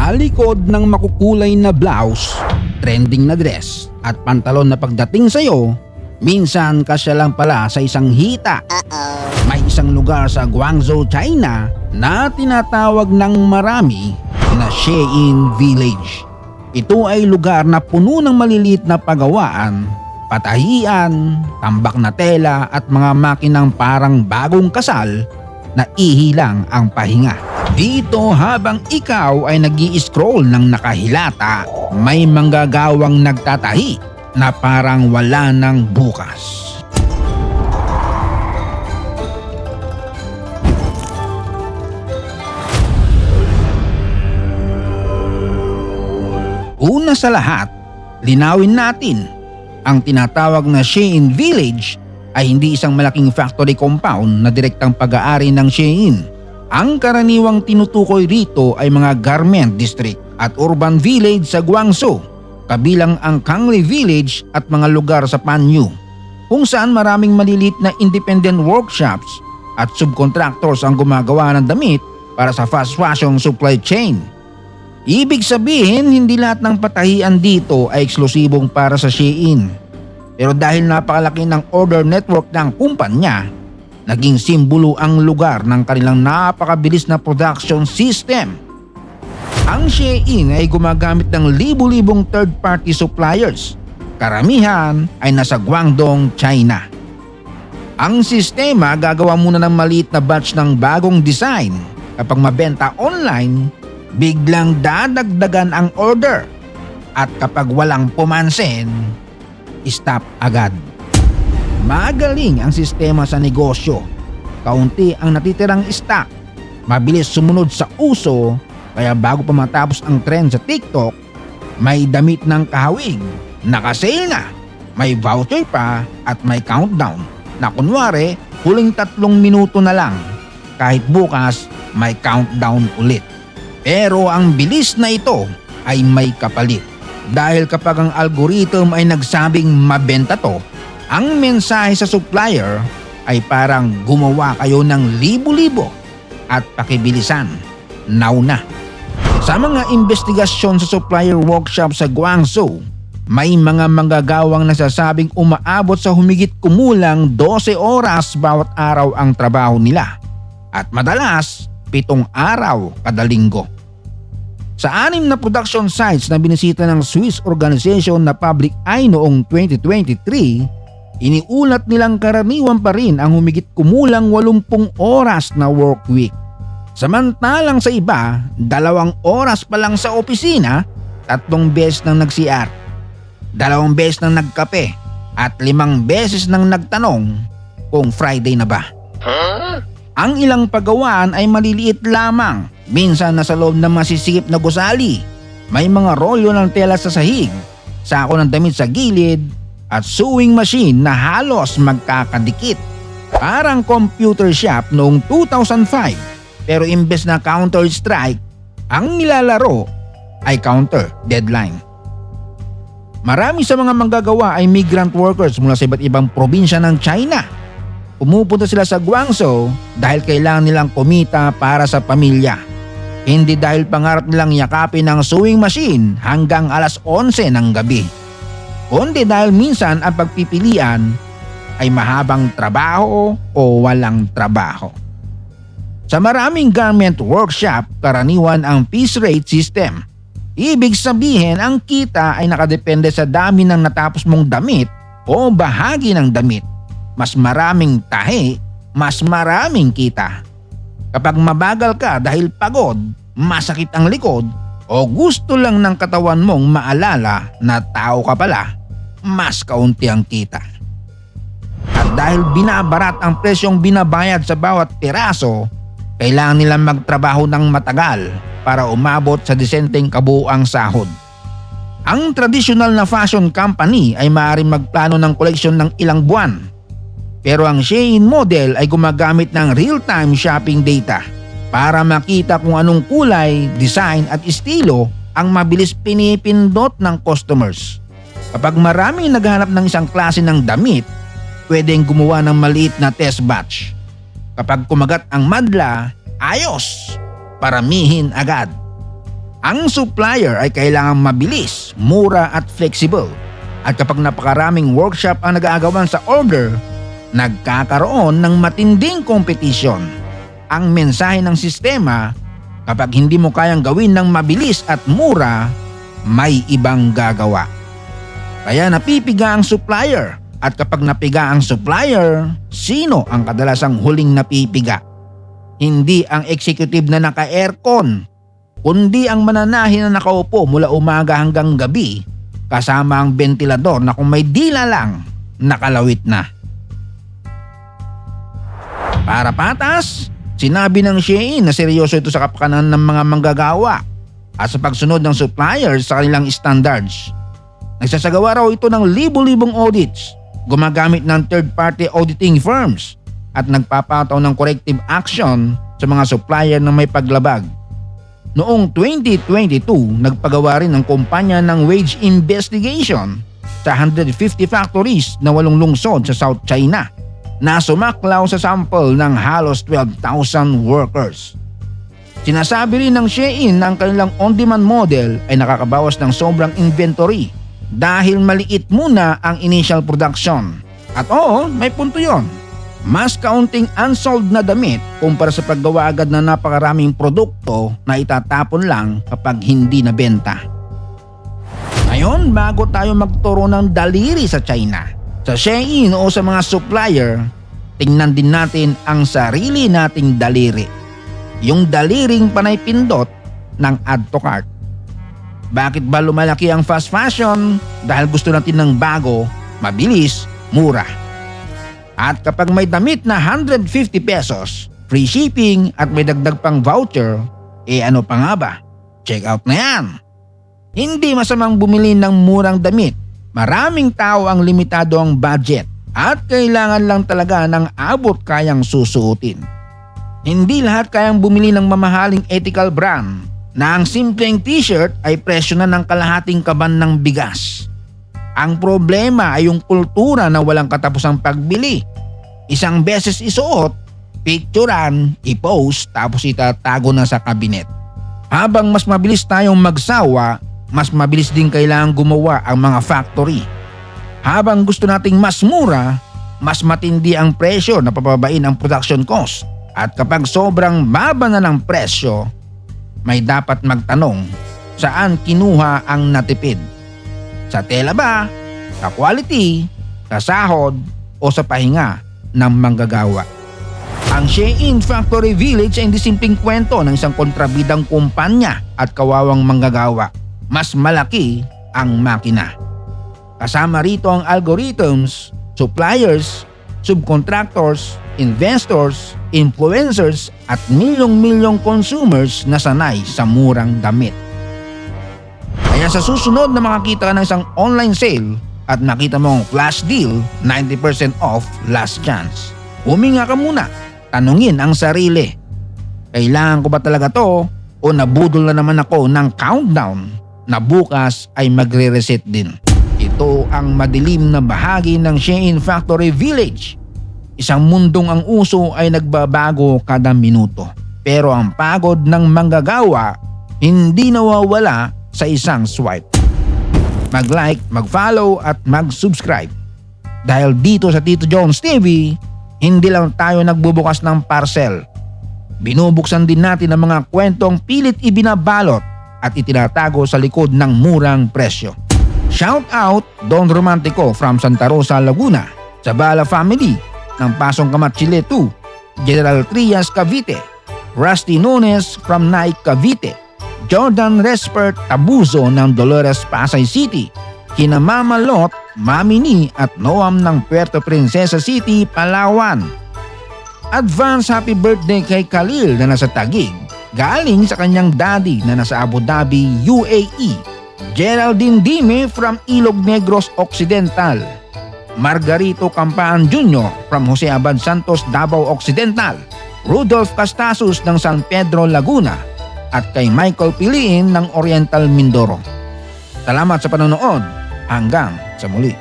Sa likod ng makukulay na blouse, trending na dress at pantalon na pagdating sa'yo, minsan kasya lang pala sa isang hita. May isang lugar sa Guangzhou, China na tinatawag ng marami na Shein Village. Ito ay lugar na puno ng maliliit na pagawaan, patahian, tambak na tela at mga makinang parang bagong kasal na ihilang ang pahinga. Dito habang ikaw ay nag-i-scroll ng nakahilata, may manggagawang nagtatahi na parang wala ng bukas. Una sa lahat, linawin natin, ang tinatawag na Shein Village ay hindi isang malaking factory compound na direktang pag-aari ng Shein. Ang karaniwang tinutukoy rito ay mga garment district at urban village sa Guangzhou, kabilang ang Kangli Village at mga lugar sa Panyu, kung saan maraming maliliit na independent workshops at subcontractors ang gumagawa ng damit para sa fast fashion supply chain. Ibig sabihin, hindi lahat ng patahian dito ay eksklusibong para sa Shein. Pero dahil napakalaki ng order network ng kumpanya, naging simbolo ang lugar ng kanilang napakabilis na production system. Ang Shein ay gumagamit ng libu-libong third-party suppliers. Karamihan ay nasa Guangdong, China. Ang sistema gagawa muna ng maliit na batch ng bagong design. Kapag mabenta online, biglang dadagdagan ang order. At kapag walang pumansin, stop agad. Magaling ang sistema sa negosyo. Kaunti ang natitirang stock. Mabilis sumunod sa uso, kaya bago pa matapos ang trend sa TikTok, may damit ng kahawig, naka-sale na, may voucher pa at may countdown na kunwari huling 3 minuto na lang. Kahit bukas may countdown ulit. Pero ang bilis na ito ay may kapalit. Dahil kapag ang algorithm ay nagsabing mabenta to, ang mensahe sa supplier ay parang gumawa kayo ng libo-libo at pakibilisan, now na. Sa mga investigasyon sa supplier workshop sa Guangzhou, may mga manggagawang nasasabing umaabot sa humigit kumulang 12 oras bawat araw ang trabaho nila at madalas 7 araw kada linggo. Sa 6 na production sites na binisita ng Swiss organization na Public Eye noong 2023, iniulat nilang karaniwan pa rin ang humigit kumulang 80 oras na work week. Samantalang sa iba, 2 oras pa lang sa opisina, 3 beses nang nag-CR, 2 beses nang nagkape, at 5 beses nang nagtanong kung Friday na ba. Ang ilang pagawaan ay maliliit lamang, minsan nasa loob ng masisikip na gusali. May mga rolyo ng tela sa sahig, sako ng damit sa gilid, at sewing machine na halos magkakadikit. Parang computer shop noong 2005, pero imbes na counter strike, ang nilalaro ay counter deadline. Marami sa mga manggagawa ay migrant workers mula sa iba't ibang probinsya ng China. Pumupunta sila sa Guangzhou dahil kailangan nilang kumita para sa pamilya. Hindi dahil pangarap nilang yakapin ng sewing machine hanggang alas 11 ng gabi. Kundi dahil minsan ang pagpipilian ay mahabang trabaho o walang trabaho. Sa maraming garment workshop, karaniwan ang piece rate system. Ibig sabihin, ang kita ay nakadepende sa dami ng natapos mong damit o bahagi ng damit. Mas maraming tahi, mas maraming kita. Kapag mabagal ka dahil pagod, masakit ang likod, o gusto lang ng katawan mong maalala na tao ka pala, mas kaunti ang kita. At dahil binabarat ang presyong binabayad sa bawat piraso, kailangan nilang magtrabaho ng matagal para umabot sa disenteng kabuuang sahod. Ang traditional na fashion company ay maaaring magplano ng koleksyon ng ilang buwan. Pero ang Shein model ay gumagamit ng real-time shopping data para makita kung anong kulay, design at estilo ang mabilis pinipindot ng customers. Kapag maraming naghahanap ng isang klase ng damit, pwedeng gumawa ng maliit na test batch. Kapag kumagat ang madla, ayos! Paramihin agad. Ang supplier ay kailangang mabilis, mura at flexible. At kapag napakaraming workshop ang nag-aagawan sa order, nagkakaroon ng matinding kompetisyon. Ang mensahe ng sistema, kapag hindi mo kayang gawin ng mabilis at mura, may ibang gagawa. Kaya napipiga ang supplier. At kapag napiga ang supplier, sino ang kadalasang huling napipiga? Hindi ang executive na naka-aircon, kundi ang mananahin na nakaupo mula umaga hanggang gabi kasama ang ventilador na kung may dila lang, nakalawit na. Para patas, sinabi ng Shein na seryoso ito sa kapakanan ng mga manggagawa at sa pagsunod ng suppliers sa kanilang standards. Nagsasagawa raw ito ng libo-libong audits, gumagamit ng third-party auditing firms at nagpapataw ng corrective action sa mga supplier na may paglabag. Noong 2022, nagpagawa rin ng kumpanya ng wage investigation sa 150 factories na 8 lungsod sa South China na sumaklaw sa sample ng halos 12,000 workers. Sinasabi rin ng Shein na ang kanilang on-demand model ay nakakabawas ng sobrang inventory dahil maliit muna ang initial production. At oo, may punto yon. Mas kaunting unsold na damit kumpara sa paggawa agad na napakaraming produkto na itatapon lang kapag hindi nabenta. Ngayon, bago tayo magturo ng daliri sa China, sa Shein o sa mga supplier, tingnan din natin ang sarili nating daliri. Yung daliring panay pindot ng add to cart. Bakit ba lumalaki ang fast fashion? Dahil gusto natin ng bago, mabilis, mura. At kapag may damit na 150 pesos, free shipping at may dagdag pang voucher, ano pa nga ba? Check out na yan! Hindi masamang bumili ng murang damit. Maraming tao ang limitado ang budget at kailangan lang talaga ng abot kayang susuotin. Hindi lahat kayang bumili ng mamahaling ethical brand na ang simpleng t-shirt ay presyo na ng kalahating kaban ng bigas. Ang problema ay yung kultura na walang katapusang pagbili. Isang beses isuot, picturean, i-post, tapos itatago na sa kabinet. Habang mas mabilis tayong magsawa, mas mabilis din kailangang gumawa ang mga factory. Habang gusto nating mas mura, mas matindi ang presyo na papabain ang production cost. At kapag sobrang baba na ng presyo, may dapat magtanong, saan kinuha ang natipid? Sa tela ba? Sa quality? Sa sahod? O sa pahinga ng manggagawa? Ang Shein Factory Village ay hindi simpleng kwento ng isang kontrabidang kumpanya at kawawang manggagawa. Mas malaki ang makina. Kasama rito ang algorithms, suppliers, subcontractors, investors, influencers at milyong-milyong consumers na sanay sa murang damit. Kaya sa susunod na makakita ka ng isang online sale at nakita mong flash deal, 90% off, last chance, huminga ka muna, tanungin ang sarili. Kailangan ko ba talaga to o nabudol na naman ako ng countdown na bukas ay magre-reset din? Ito ang madilim na bahagi ng Shein Factory Village. Isang mundong ang uso ay nagbabago kada minuto. Pero ang pagod ng manggagawa hindi nawawala sa isang swipe. Mag-like, mag-follow at mag-subscribe. Dahil dito sa Tito Jones TV, hindi lang tayo nagbubukas ng parcel. Binubuksan din natin ang mga kwentong pilit ibinabalot at itinatago sa likod ng murang presyo. Shout out Don Romantico from Santa Rosa, Laguna, Zabala family ng Pasong Kamat Chile 2, General Trias Cavite, Rusty Nunes from Naik Cavite, Jordan Respert Abuso ng Dolores Pasay City, kina Mama Lot, Mami Ni at Noam ng Puerto Princesa City, Palawan. Advance happy birthday kay Khalil na nasa Taguig, galing sa kanyang daddy na nasa Abu Dhabi, UAE. Geraldine Dime from Ilog Negros Occidental, Margarito Campaan Jr. from Jose Abad Santos, Davao Occidental, Rudolph Castasus ng San Pedro, Laguna, at kay Michael Piliin ng Oriental Mindoro. Salamat sa panonood. Hanggang sa muli.